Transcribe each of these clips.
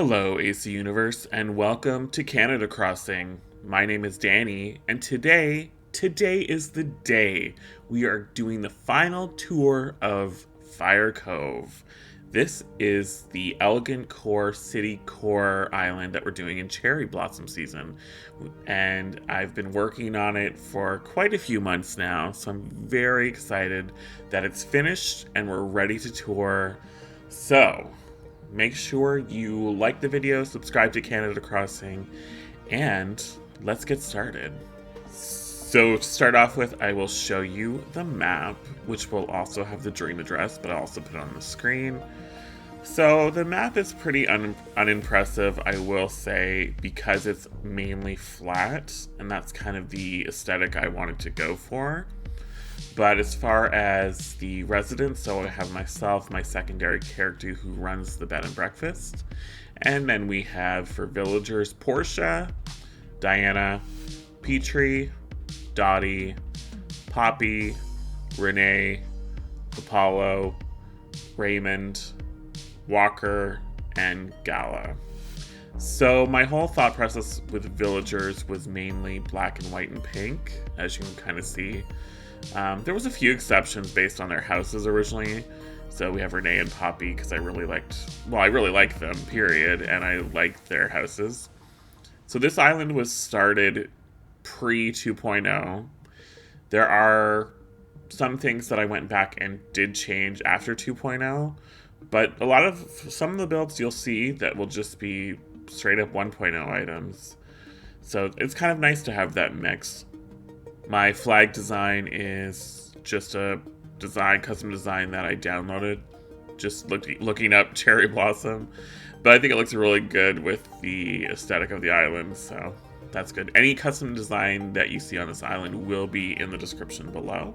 Hello, AC Universe, and welcome to Canada Crossing. My name is Danny, and today is the day we are doing the final tour of Fire Cove. This is the ElegantCore City Core Island that we're doing in cherry blossom season, and I've been working on it for quite a few months now, so I'm very excited that it's finished and we're ready to tour. So, make sure you like the video, subscribe to Canada Crossing, and let's get started. So to start off with, I will show you the map, which will also have the dream address, but I'll also put it on the screen. So the map is pretty unimpressive, I will say, because it's mainly flat, and that's kind of the aesthetic I wanted to go for. But as far as the residents, so I have myself, my secondary character who runs the bed and breakfast. And then we have for villagers, Portia, Diana, Petrie, Dottie, Poppy, Renee, Apollo, Raymond, Walker, and Gala. So my whole thought process with villagers was mainly black and white and pink, as you can kind of see. There was a few exceptions based on their houses originally. So we have Renee and Poppy because I really liked them, period, and I liked their houses. So this island was started pre 2.0. There are some things that I went back and did change after 2.0, but some of the builds you'll see that will just be straight up 1.0 items. So it's kind of nice to have that mix. My flag design is just a custom design that I downloaded, just looking up cherry blossom. But I think it looks really good with the aesthetic of the island, so that's good. Any custom design that you see on this island will be in the description below.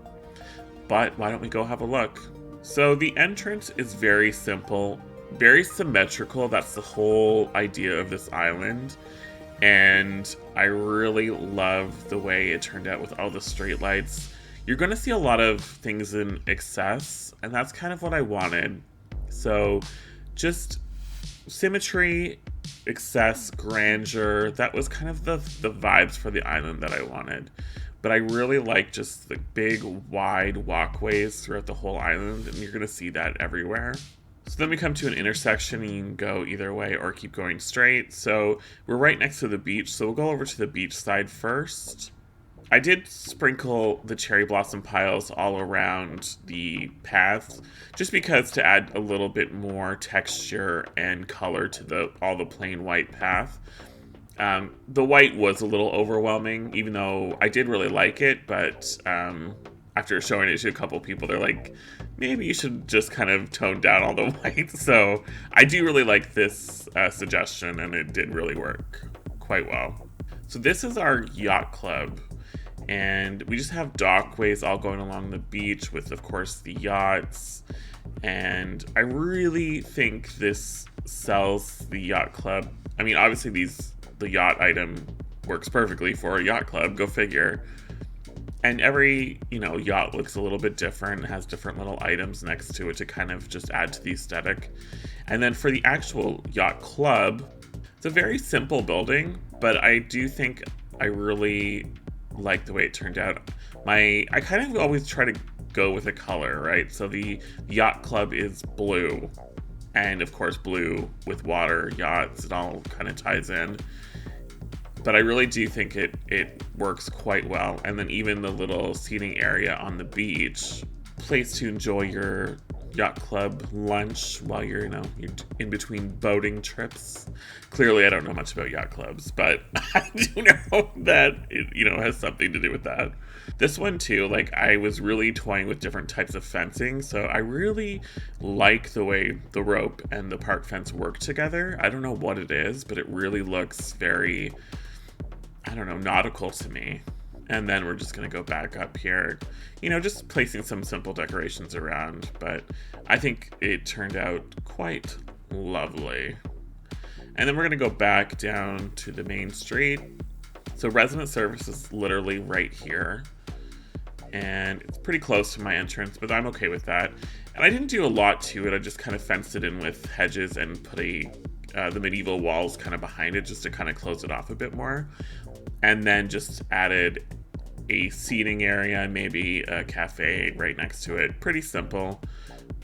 But why don't we go have a look? So the entrance is very simple, very symmetrical. That's the whole idea of this island. And I really love the way it turned out with all the street lights. You're going to see a lot of things in excess, and that's kind of what I wanted. So just symmetry, excess, grandeur, that was kind of the vibes for the island that I wanted. But I really like just the big, wide walkways throughout the whole island, and you're going to see that everywhere. So then we come to an intersection, and you can go either way or keep going straight. So we're right next to the beach, so we'll go over to the beach side first. I did sprinkle the cherry blossom piles all around the paths, just because to add a little bit more texture and color to all the plain white path. The white was a little overwhelming, even though I did really like it, but after showing it to a couple people, they're like, maybe you should just kind of tone down all the white. So I do really like this suggestion, and it did really work quite well. So this is our Yacht Club, and we just have dockways all going along the beach with, of course, the yachts. And I really think this sells the Yacht Club. I mean, obviously the yacht item works perfectly for a yacht club, go figure. And every, yacht looks a little bit different, has different little items next to it to kind of just add to the aesthetic. And then for the actual yacht club, it's a very simple building, but I do think I really like the way it turned out. I kind of always try to go with a color, right? So the yacht club is blue, and of course blue with water yachts, it all kind of ties in. But I really do think it works quite well. And then even the little seating area on the beach, place to enjoy your yacht club lunch while you're in between boating trips. Clearly, I don't know much about yacht clubs, but I do know that it, has something to do with that. This one too, I was really toying with different types of fencing, so I really like the way the rope and the park fence work together. I don't know what it is, but it really looks very, nautical to me. And then we're just going to go back up here, just placing some simple decorations around. But I think it turned out quite lovely. And then we're going to go back down to the main street. So resident service is literally right here. And it's pretty close to my entrance, but I'm okay with that. And I didn't do a lot to it. I just kind of fenced it in with hedges and put a the medieval walls kind of behind it just to kind of close it off a bit more. And then just added a seating area, maybe a cafe right next to it. Pretty simple,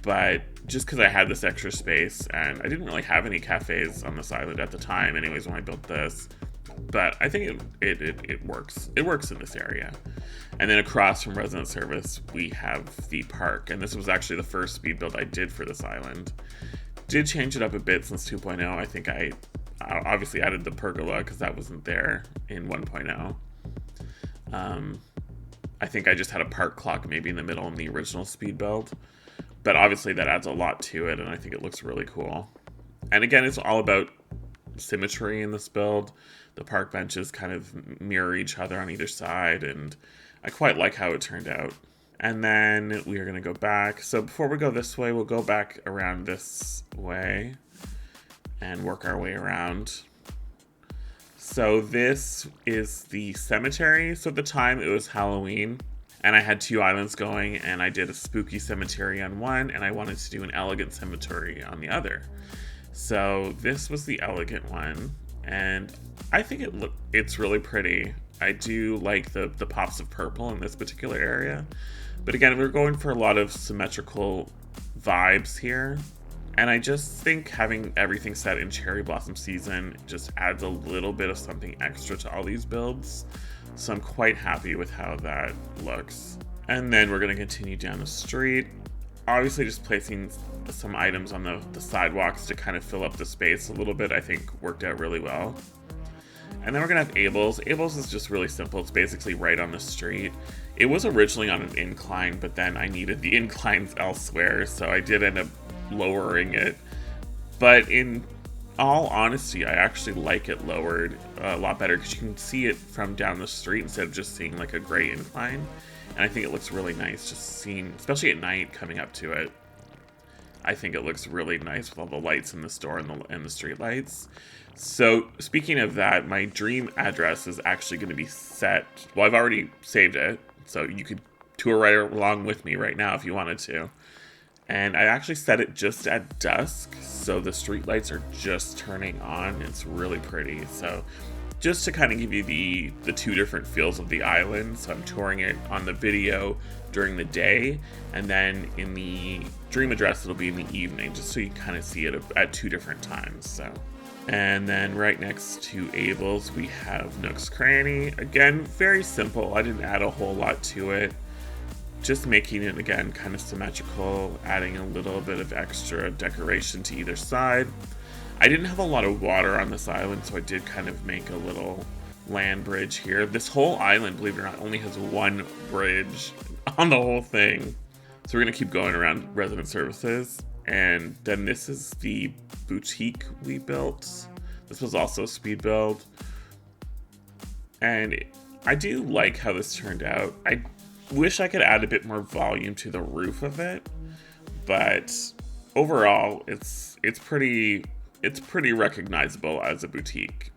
but just because I had this extra space, and I didn't really have any cafes on this island at the time anyways when I built this, but I think it works. It works in this area. And then across from resident service, we have the park, and this was actually the first speed build I did for this island. Did change it up a bit since 2.0. I think I obviously added the pergola because that wasn't there in 1.0. I think I just had a park clock maybe in the middle in the original speed build, but obviously that adds a lot to it, and I think it looks really cool. And again, it's all about symmetry in this build. The park benches kind of mirror each other on either side, and I quite like how it turned out. And then we are going to go back. So before we go this way, we'll go back around this way and work our way around. So this is the cemetery. So at the time it was Halloween, and I had 2 islands going, and I did a spooky cemetery on one, and I wanted to do an elegant cemetery on the other. So this was the elegant one, and I think it's really pretty. I do like the pops of purple in this particular area. But again, we're going for a lot of symmetrical vibes here. And I just think having everything set in cherry blossom season just adds a little bit of something extra to all these builds. So I'm quite happy with how that looks. And then we're going to continue down the street. Obviously just placing some items on the sidewalks to kind of fill up the space a little bit, I think worked out really well. And then we're going to have Abel's. Abel's is just really simple. It's basically right on the street. It was originally on an incline, but then I needed the inclines elsewhere, so I did end up lowering it. But in all honesty, I actually like it lowered a lot better because you can see it from down the street instead of just seeing like a gray incline. And I think it looks really nice just seeing, especially at night coming up to it. I think it looks really nice with all the lights in the store and the street lights. So speaking of that, my dream address is actually going to be set. Well, I've already saved it, so you could tour right along with me right now if you wanted to. And I actually set it just at dusk, so the street lights are just turning on. It's really pretty. So just to kind of give you the 2 different feels of the island. So I'm touring it on the video during the day, and then in the dream address it'll be in the evening, just so you kind of see it at 2 different times. So, and then right next to Abel's we have Nook's Cranny. Again, very simple. I didn't add a whole lot to it. Just making it, again, kind of symmetrical, adding a little bit of extra decoration to either side. I didn't have a lot of water on this island, so I did kind of make a little land bridge here. This whole island, believe it or not, only has 1 bridge on the whole thing. So we're going to keep going around resident services. And then this is the boutique we built. This was also a speed build. And I do like how this turned out. I wish I could add a bit more volume to the roof of it, but overall it's pretty recognizable as a boutique.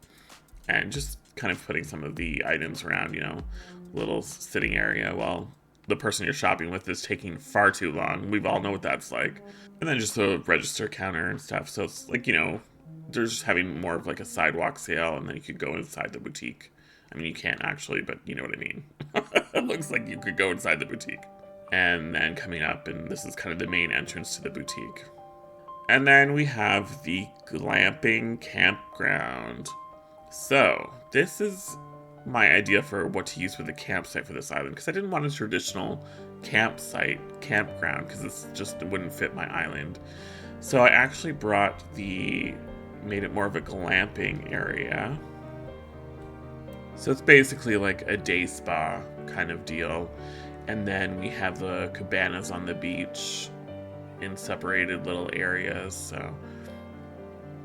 And just kind of putting some of the items around, you know, little sitting area while the person you're shopping with is taking far too long. We've all know what that's like. And then just the register counter and stuff. So it's like, you know, they're just having more of like a sidewalk sale, and then you could go inside the boutique. I mean, you can't actually, but you know what I mean. It looks like you could go inside the boutique. And then coming up, and this is kind of the main entrance to the boutique. And then we have the glamping campground. So this is my idea for what to use for the campsite for this island, because I didn't want a traditional campground, because it wouldn't fit my island. So I actually made it more of a glamping area. So it's basically like a day spa kind of deal. And then we have the cabanas on the beach in separated little areas. So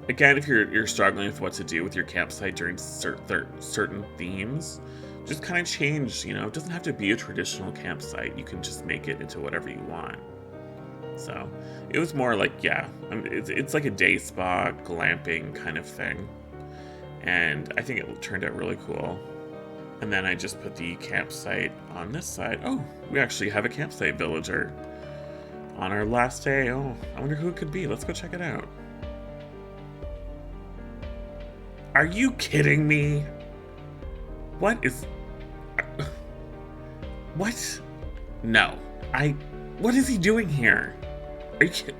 again, if you're struggling with what to do with your campsite during certain themes, just kind of change, you know, it doesn't have to be a traditional campsite. You can just make it into whatever you want. So it was more like, yeah, it's like a day spa glamping kind of thing. And I think it turned out really cool. And then I just put the campsite on this side. Oh, we actually have a campsite villager on our last day. Oh, I wonder who it could be. Let's go check it out. Are you kidding me? What is... What? No. What is he doing here? Are you kidding?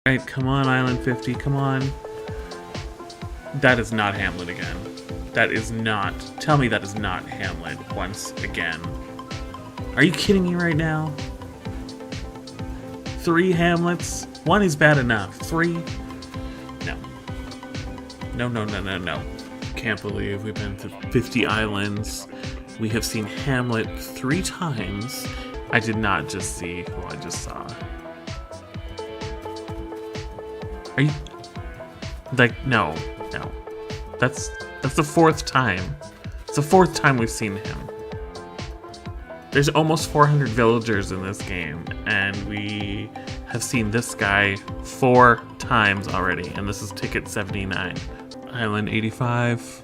Alright, come on, Island 50, come on. That is not Hamlet again. That is not... Tell me that is not Hamlet once again. Are you kidding me right now? 3 Hamlets? 1 is bad enough. 3? No. No. Can't believe we've been to 50 islands. We have seen Hamlet 3 times. I did not just see who I just saw. Are you... Like, no. That's the 4th time. It's the 4th time we've seen him. There's almost 400 villagers in this game, and we have seen this guy 4 times already, and this is ticket 79. Island 85.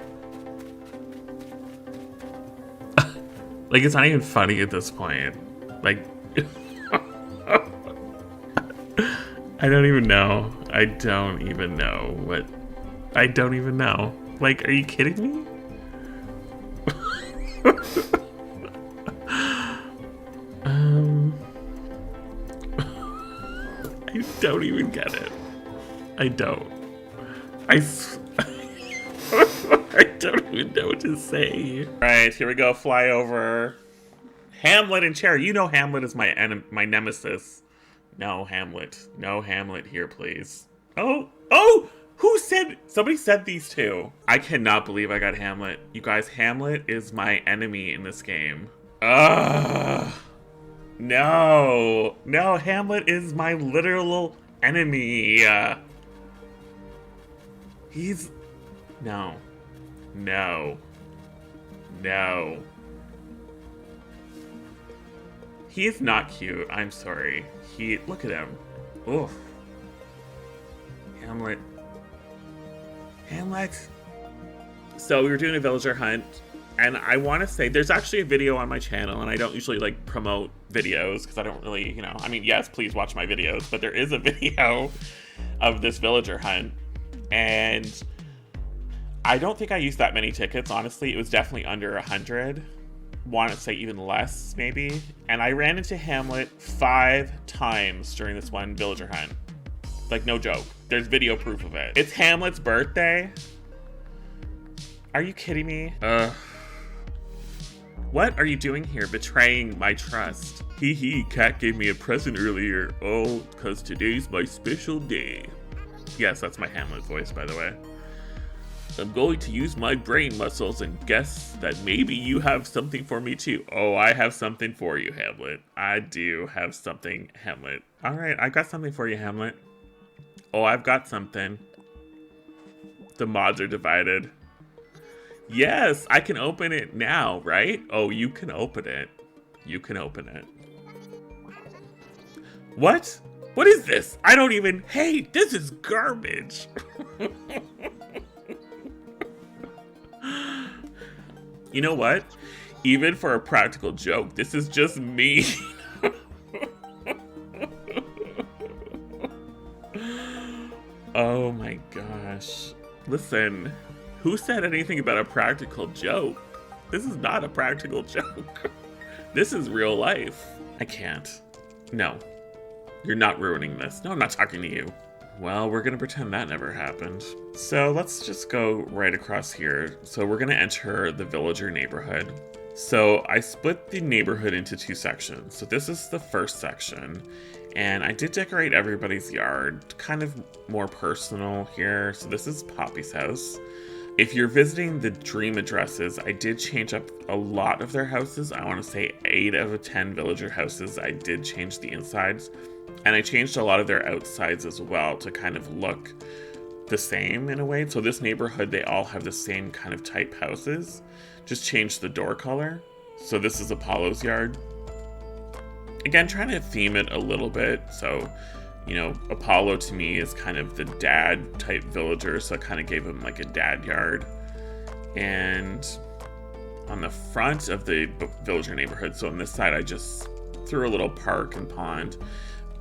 Like, it's not even funny at this point. Like, I don't even know. I don't even know. Like, are you kidding me? I don't even get it. I don't. I don't even know what to say. All right, here we go. Fly over. Hamlet and chair. You know Hamlet is my nemesis. No Hamlet. No Hamlet here, please. Oh! Who said... Somebody said these two. I cannot believe I got Hamlet. You guys, Hamlet is my enemy in this game. Ugh. No, Hamlet is my literal enemy. He's... No. He is not cute. I'm sorry. Look at him. Oof. Hamlet. So we were doing a villager hunt, and I want to say there's actually a video on my channel, and I don't usually like promote videos because I don't really, I mean, yes, please watch my videos, but there is a video of this villager hunt, and I don't think I used that many tickets, honestly. It was definitely under 100. Want to say even less, maybe. And I ran into Hamlet 5 times during this one villager hunt. Like, no joke. There's video proof of it. It's Hamlet's birthday. Are you kidding me? What are you doing here, betraying my trust? Cat gave me a present earlier. Oh, cause today's my special day. Yes, that's my Hamlet voice, by the way. I'm going to use my brain muscles and guess that maybe you have something for me too. Oh, I have something for you, Hamlet. I do have something, Hamlet. All right, I got something for you, Hamlet. Oh, I've got something. The mods are divided. Yes, I can open it now, right? Oh, you can open it. You can open it. What? What is this? I don't even... Hey, this is garbage. You know what? Even for a practical joke, this is just me. Oh my gosh. Listen, who said anything about a practical joke? This is not a practical joke. This is real life. I can't. No. You're not ruining this. No, I'm not talking to you. Well, we're gonna pretend that never happened. So let's just go right across here. So we're gonna enter the villager neighborhood. So I split the neighborhood into 2 sections. So this is the first section. And I did decorate everybody's yard, kind of more personal here. So this is Poppy's house. If you're visiting the dream addresses, I did change up a lot of their houses. I want to say 8 out of 10 villager houses, I did change the insides. And I changed a lot of their outsides as well to kind of look the same in a way. So this neighborhood, they all have the same kind of type houses. Just changed the door color. So this is Apollo's yard. Again, trying to theme it a little bit. So You know, Apollo to me is kind of the dad type villager, so I kind of gave him like a dad yard. And on the front of the villager neighborhood, so on this side, I just threw a little park and pond.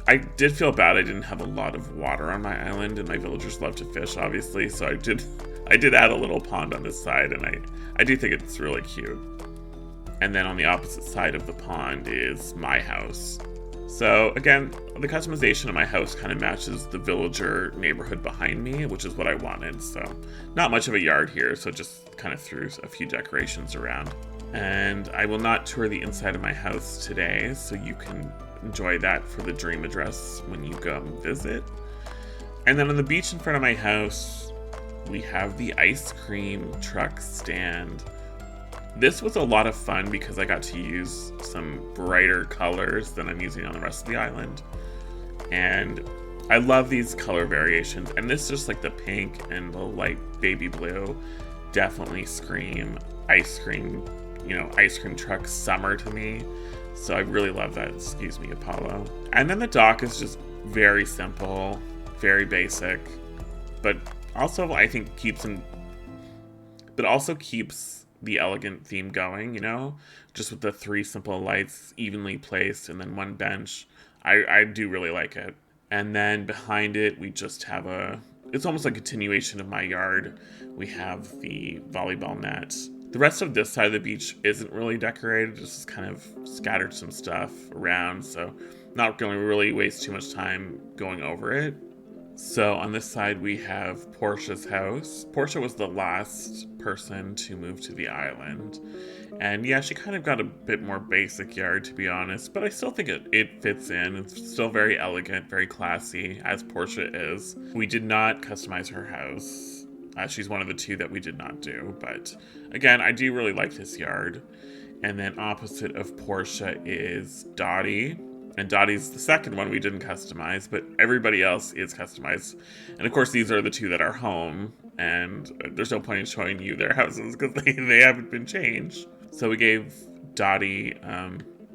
I did feel bad I didn't have a lot of water on my island, and my villagers love to fish, obviously, so I did add a little pond on this side, and I do think it's really cute. And then on the opposite side of the pond is my house. So again, the customization of my house kind of matches the villager neighborhood behind me, which is what I wanted. So not much of a yard here, so just kind of threw a few decorations around. And I will not tour the inside of my house today, so you can enjoy that for the dream address when you go visit. And then on the beach in front of my house, we have the ice cream truck stand. This was a lot of fun because I got to use some brighter colors than I'm using on the rest of the island. And I love these color variations. And this just like the pink and the light baby blue definitely scream ice cream, you know, ice cream truck summer to me. So I really love that. Excuse me, Apollo. And then the dock is just very simple, very basic, but also I think keeps the elegant theme going, you know, just with the 3 simple lights evenly placed and then one bench. I do really like it. And then behind it, we just have it's almost a continuation of my yard. We have the volleyball net. The rest of this side of the beach isn't really decorated, just kind of scattered some stuff around, so not going to really waste too much time going over it. So on this side we have Portia's house. Portia was the last person to move to the island. And yeah, she kind of got a bit more basic yard, to be honest, but I still think it fits in. It's still very elegant, very classy, as Portia is. We did not customize her house. She's one of the 2 that we did not do, but again, I do really like this yard. And then opposite of Portia is Dottie. And Dottie's the second one we didn't customize, but everybody else is customized. And of course, these are the 2 that are home, and there's no point in showing you their houses because they haven't been changed. So we gave Dottie,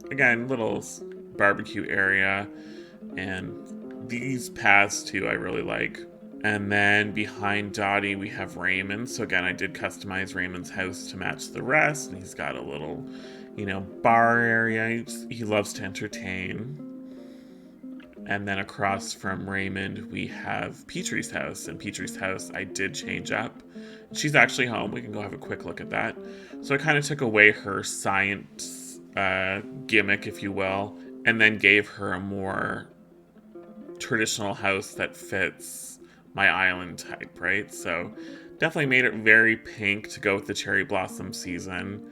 again, little barbecue area, and these paths too I really like. And then behind Dottie, we have Raymond. So again, I did customize Raymond's house to match the rest, and he's got a little, you know, bar area. He loves to entertain. And then across from Raymond, we have Petrie's house. And Petrie's house I did change up. She's actually home. We can go have a quick look at that. So I kind of took away her science gimmick, if you will, and then gave her a more traditional house that fits my island type, right? So definitely made it very pink to go with the cherry blossom season.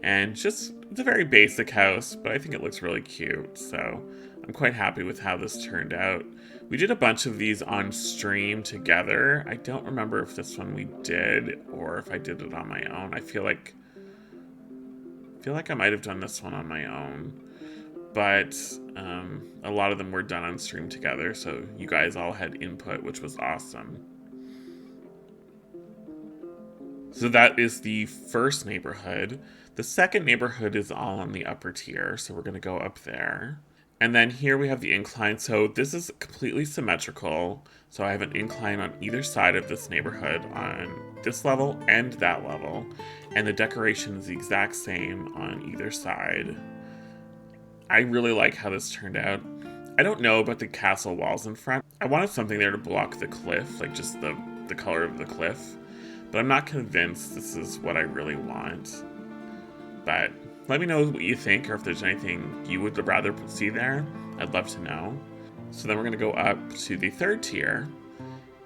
And just, it's a very basic house, but I think it looks really cute. So I'm quite happy with how this turned out. We did a bunch of these on stream together. I don't remember if this one we did or if I did it on my own. I feel like I might have done this one on my own. But a lot of them were done on stream together, so you guys all had input, which was awesome. So that is the first neighborhood. The second neighborhood is all on the upper tier, so we're going to go up there. And then here we have the incline. So this is completely symmetrical. So I have an incline on either side of this neighborhood on this level and that level. And the decoration is the exact same on either side. I really like how this turned out. I don't know about the castle walls in front. I wanted something there to block the cliff, like just the color of the cliff. But I'm not convinced this is what I really want. But let me know what you think, or if there's anything you would rather see there. I'd love to know. So then we're going to go up to the third tier.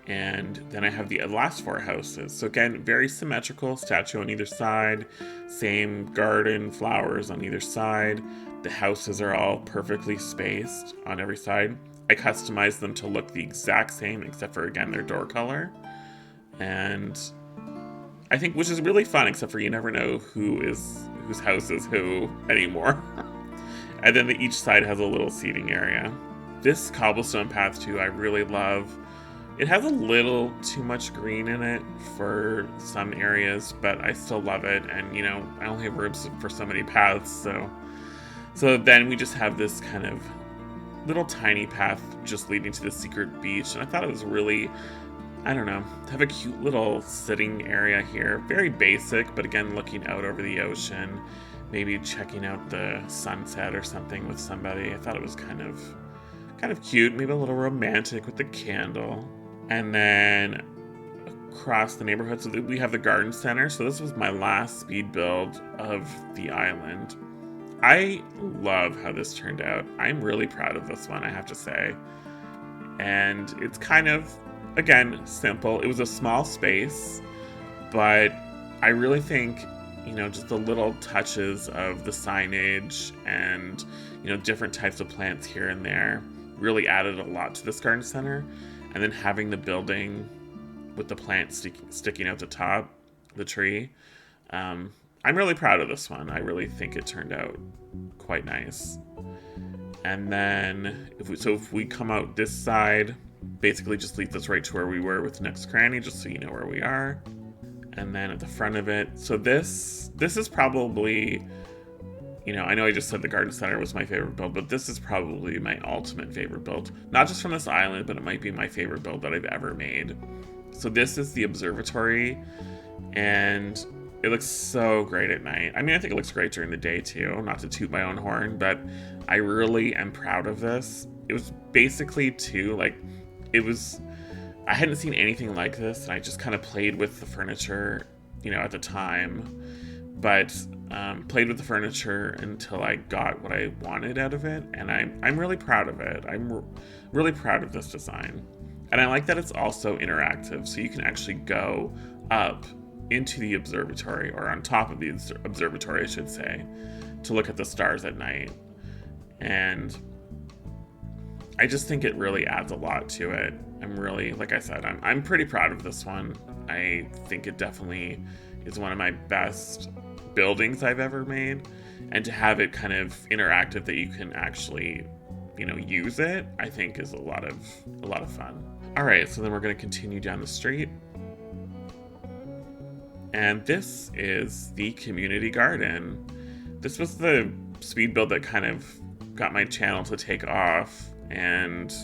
And then I have the last 4 houses. So again, very symmetrical, statue on either side. Same garden, flowers on either side. The houses are all perfectly spaced on every side. I customized them to look the exact same, except for, again, their door color. And I think, which is really fun, except for you never know whose house is who anymore. And then each side has a little seating area. This CobbleStone Path too, I really love. It has a little too much green in it for some areas, but I still love it. And you know, I only have rooms for so many paths, so then we just have this kind of little tiny path just leading to the secret beach. And I thought it was really, I don't know, to have a cute little sitting area here. Very basic, but again, looking out over the ocean, maybe checking out the sunset or something with somebody. I thought it was kind of cute, maybe a little romantic with the candle. And then across the neighborhood, so we have the garden center. So this was my last speed build of the island. I love how this turned out. I'm really proud of this one, I have to say. And it's kind of, again, simple. It was a small space, but I really think, you know, just the little touches of the signage and, you know, different types of plants here and there really added a lot to this garden center. And then having the building with the plant sticking out the top, the tree. I'm really proud of this one. I really think it turned out quite nice. And then, if we come out this side, basically just leads us right to where we were with the next cranny, just so you know where we are. And then at the front of it, so this is probably, you know, I know I just said the garden center was my favorite build, but this is probably my ultimate favorite build. Not just from this island, but it might be my favorite build that I've ever made. So this is the observatory, and it looks so great at night. I mean, I think it looks great during the day too, not to toot my own horn, but I really am proud of this. It was basically I hadn't seen anything like this, and I just kind of played with the furniture, you know, at the time, but played with the furniture until I got what I wanted out of it, and I'm really proud of it. I'm really proud of this design. And I like that it's also interactive, so you can actually go up into the observatory, or on top of the observatory, I should say, to look at the stars at night. And I just think it really adds a lot to it. I'm really, like I said, I'm pretty proud of this one. I think it definitely is one of my best buildings I've ever made. And to have it kind of interactive that you can actually, you know, use it, I think is a lot of fun. All right, so then we're going to continue down the street. And this is the community garden. This was the speed build that kind of got my channel to take off, and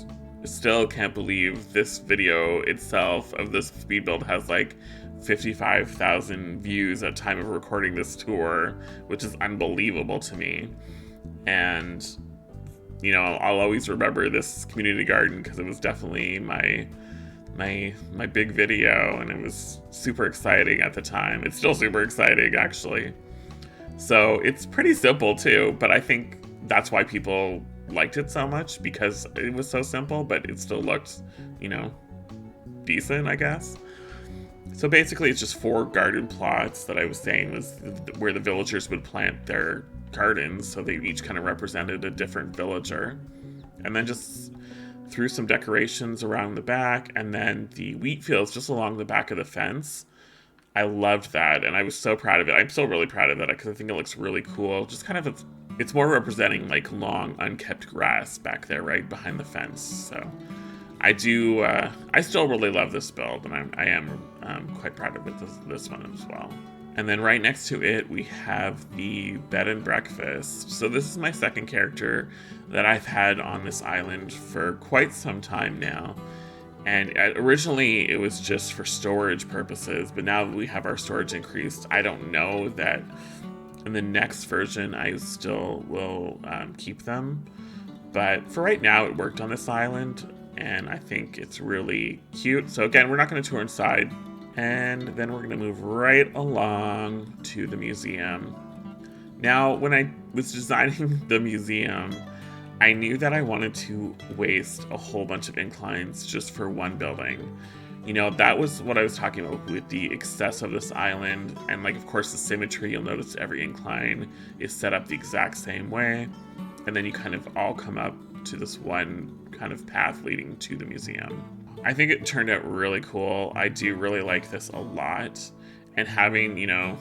still can't believe this video itself of this speed build has like 55,000 views at time of recording this tour, which is unbelievable to me. And, you know, I'll always remember this community garden because it was definitely my big video, and it was super exciting at the time. It's still super exciting, actually. So it's pretty simple too, but I think that's why people liked it so much, because it was so simple, but it still looked, you know, decent, I guess. So basically it's just 4 garden plots that I was saying was where the villagers would plant their gardens, so they each kind of represented a different villager. And then just threw some decorations around the back, and then the wheat fields just along the back of the fence. I loved that, and I was so proud of it. I'm still really proud of that because I think it looks really cool. Just kind of, it's more representing like long, unkept grass back there, right behind the fence. So I still really love this build, and I am quite proud of it, this one as well. And then right next to it, we have the bed and breakfast. So this is my second character that I've had on this island for quite some time now. And originally it was just for storage purposes, but now that we have our storage increased, I don't know that in the next version I still will keep them. But for right now, it worked on this island, and I think it's really cute. So again, we're not going to tour inside. And then we're going to move right along to the museum. Now, when I was designing the museum, I knew that I wanted to waste a whole bunch of inclines just for one building. You know, that was what I was talking about with the excess of this island. And like, of course, the symmetry, you'll notice every incline is set up the exact same way. And then you kind of all come up to this one kind of path leading to the museum. I think it turned out really cool. I do really like this a lot. And having, you know,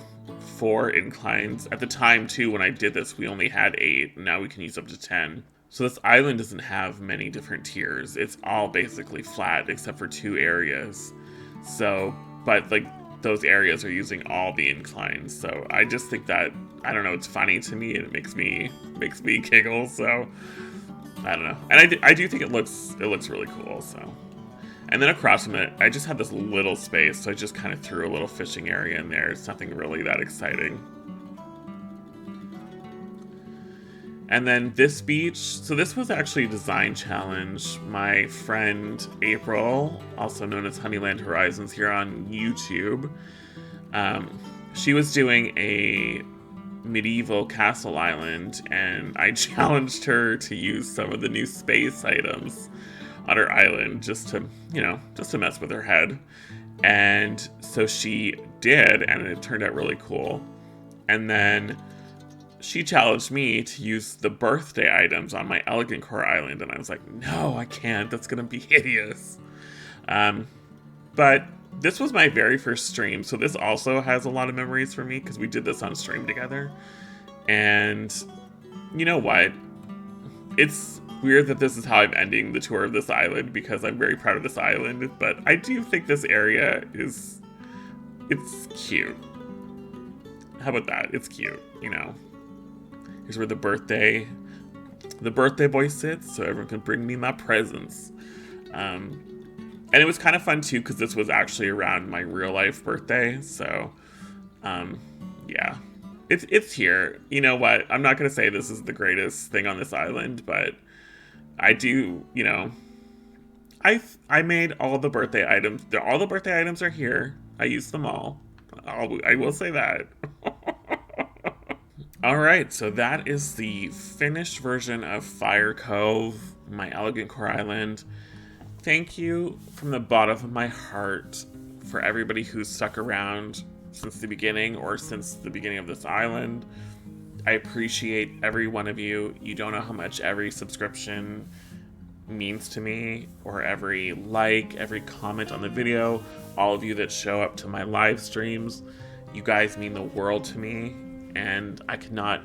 4 inclines. At the time, too, when I did this, we only had 8. Now we can use up to 10. So this island doesn't have many different tiers. It's all basically flat except for 2 areas. So, but like those areas are using all the inclines. So I just think that, I don't know, it's funny to me and it makes me giggle. So I don't know. And I do think it looks really cool. So, and then across from it, I just had this little space. So I just kind of threw a little fishing area in there. It's nothing really that exciting. And then this beach, so this was actually a design challenge. My friend April, also known as Honeyland Horizons here on YouTube, she was doing a medieval castle island, and I challenged her to use some of the new space items on her island just to, just to mess with her head. And so she did, and it turned out really cool. And then she challenged me to use the birthday items on my ElegantCore island, and I was like, no, I can't. That's going to be hideous. But this was my very first stream, so this also has a lot of memories for me because we did this on stream together. And you know what? It's weird that this is how I'm ending the tour of this island because I'm very proud of this island, but I do think this area it's cute. How about that? It's cute, Here's where the birthday boy sits, so everyone can bring me my presents. And it was kind of fun too, because this was actually around my real life birthday. So, yeah, it's here. You know what? I'm not gonna say this is the greatest thing on this island, but I do. I made all the birthday items. All the birthday items are here. I used them all. I will say that. Alright, so that is the finished version of Fire Cove, my ElegantCore island. Thank you from the bottom of my heart for everybody who's stuck around since the beginning or since the beginning of this island. I appreciate every one of you. You don't know how much every subscription means to me, or every like, every comment on the video, all of you that show up to my live streams. You guys mean the world to me. And I could not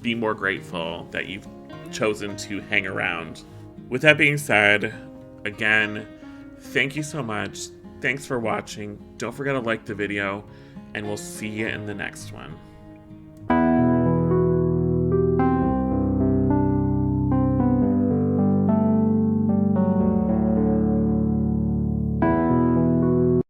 be more grateful that you've chosen to hang around. With that being said, again, thank you so much. Thanks for watching. Don't forget to like the video, and we'll see you in the next one.